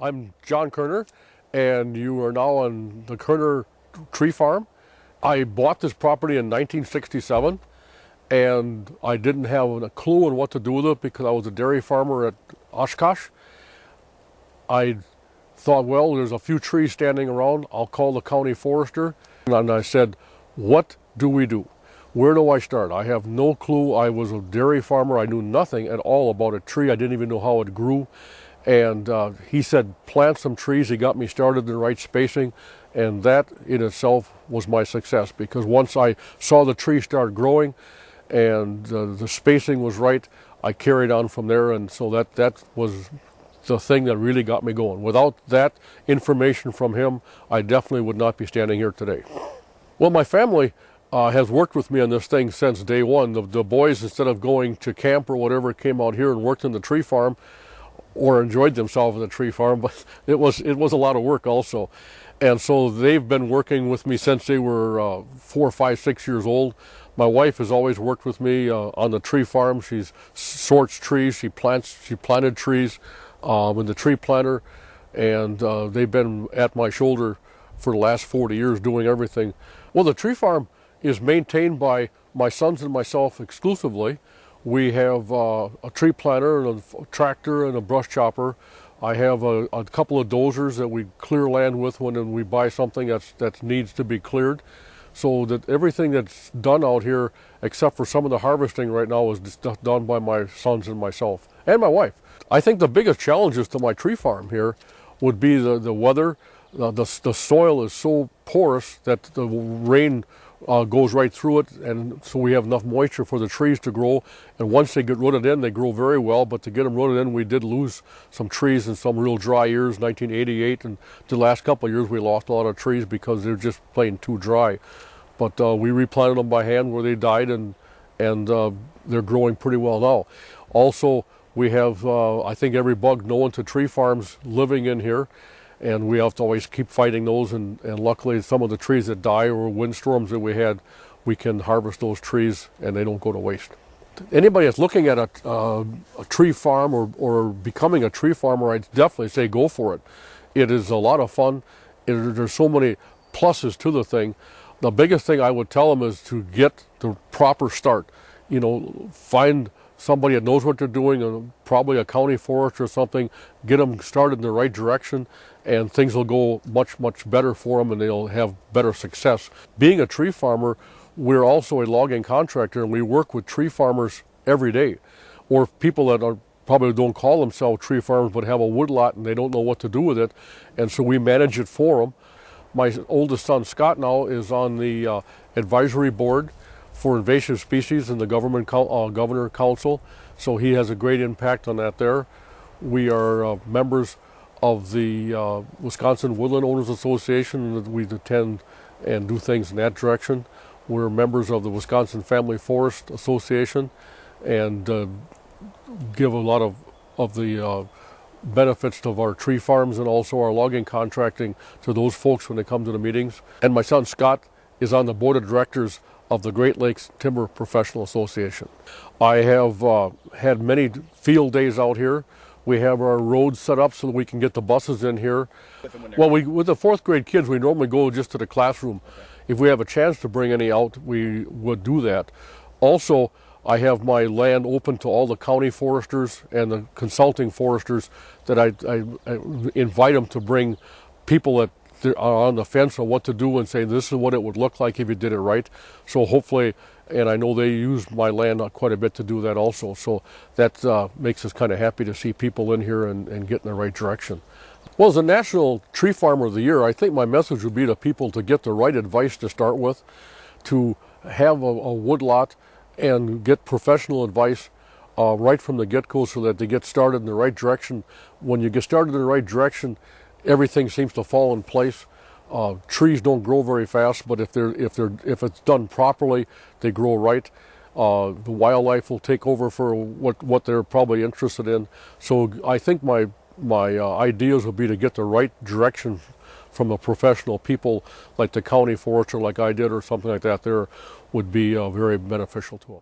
I'm John Koerner, and you are now on the Koerner tree farm. I bought this property in 1967, and I didn't have a clue on what to do with it because I was a dairy farmer at Oshkosh. I thought, well, there's a few trees standing around. I'll call the county forester. And I said, what do we do? Where do I start? I have no clue. I was a dairy farmer. I knew nothing at all about a tree. I didn't even know how it grew. And he said, plant some trees. He got me started in the right spacing. And that in itself was my success, because once I saw the tree start growing and the spacing was right, I carried on from there. And so that was the thing that really got me going. Without that information from him, I definitely would not be standing here today. Well, my family has worked with me on this thing since day one. The boys, instead of going to camp or whatever, came out here and worked in the tree farm or enjoyed themselves in the tree farm, but it was a lot of work also. And so they've been working with me since they were 4, 5, 6 years old. My wife has always worked with me on the tree farm. She sorts trees, she planted trees with the tree planter, and they've been at my shoulder for the last 40 years doing everything. Well, the tree farm is maintained by my sons and myself exclusively. We have a tree planter and a tractor and a brush chopper. I have a couple of dozers that we clear land with when we buy something that needs to be cleared. So that everything that's done out here, except for some of the harvesting right now, is done by my sons and myself and my wife. I think the biggest challenges to my tree farm here would be the weather. The soil is so porous that the rain goes right through it, and so we have enough moisture for the trees to grow. And once they get rooted in, they grow very well. But to get them rooted in, we did lose some trees in some real dry years, 1988, and the last couple of years we lost a lot of trees because they're just plain too dry. But we replanted them by hand where they died, and they're growing pretty well now. Also, we have, I think, every bug known to tree farms living in here, and we have to always keep fighting those, and luckily some of the trees that die or windstorms that we had, we can harvest those trees and they don't go to waste. Anybody that's looking at a tree farm or becoming a tree farmer, I'd definitely say go for it. It is a lot of fun. There's so many pluses to the thing. The biggest thing I would tell them is to get the proper start. You know, find somebody that knows what they're doing, probably a county forester or something, get them started in the right direction, and things will go much, much better for them, and they'll have better success. Being a tree farmer, we're also a logging contractor, and we work with tree farmers every day, or people that probably don't call themselves tree farmers but have a woodlot and they don't know what to do with it, and so we manage it for them. My oldest son, Scott, now is on the advisory board for invasive species in the Governor Council, so he has a great impact on that there. We are members of the Wisconsin Woodland Owners Association, and we attend and do things in that direction. We're members of the Wisconsin Family Forest Association, and give a lot of the benefits of our tree farms and also our logging contracting to those folks when they come to the meetings. And my son Scott is on the board of directors of the Great Lakes Timber Professional Association. I have had many field days out here. We have our roads set up so that we can get the buses in here. Well, with the 4th grade kids, we normally go just to the classroom. Okay. If we have a chance to bring any out, we would do that. Also, I have my land open to all the county foresters and the consulting foresters that I invite them to bring people that are on the fence on what to do and say this is what it would look like if you did it right. So hopefully, and I know they use my land quite a bit to do that also, so that makes us kind of happy to see people in here and get in the right direction. Well, as a National Tree Farmer of the Year, I think my message would be to people to get the right advice to start with, to have a woodlot and get professional advice right from the get-go so that they get started in the right direction. When you get started in the right direction, everything seems to fall in place. Trees don't grow very fast, but if it's done properly, they grow right. The wildlife will take over for what they're probably interested in. So I think my ideas would be to get the right direction from a professional people like the county forester, like I did, or something like that. There would be very beneficial to them.